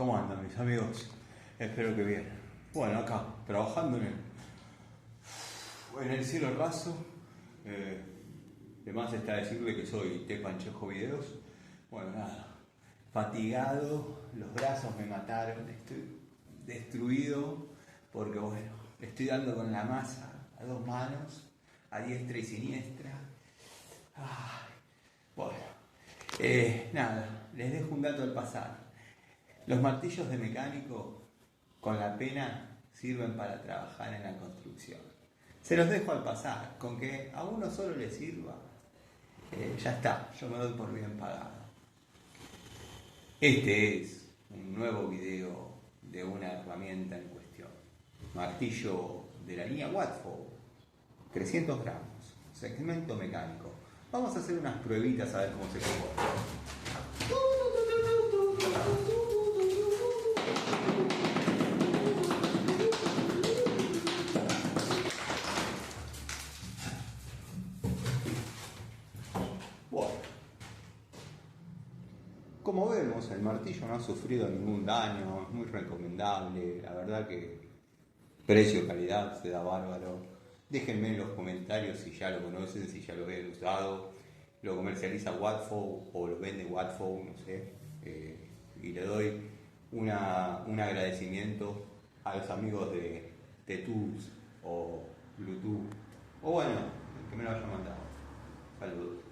¿Cómo andan mis amigos? Espero que bien. Bueno, acá, trabajando en el cielo raso. De más está decirle que soy Tepanchejo Videos. Bueno, nada, fatigado, los brazos me mataron, estoy destruido porque bueno, le estoy dando con la masa a dos manos, a diestra y siniestra. Ay, bueno, nada, les dejo un dato al pasar. Los martillos de mecánico con la pena sirven para trabajar en la construcción. Se los dejo al pasar, con que a uno solo le sirva, ya está, yo me doy por bien pagado. Este es un nuevo video de una herramienta en cuestión. Martillo de la línea Watford, 300 gramos, segmento mecánico. Vamos a hacer unas pruebitas a ver cómo se comporta. Bueno, como vemos, el martillo no ha sufrido ningún daño, es muy recomendable, la verdad que precio-calidad se da bárbaro. Déjenme en los comentarios si ya lo conocen, si ya lo habían usado, lo comercializa Watford o lo vende Watford, no sé, y le doy un agradecimiento a los amigos de Tools o Bluetooth, o bueno, el que me lo haya mandado. Saludos.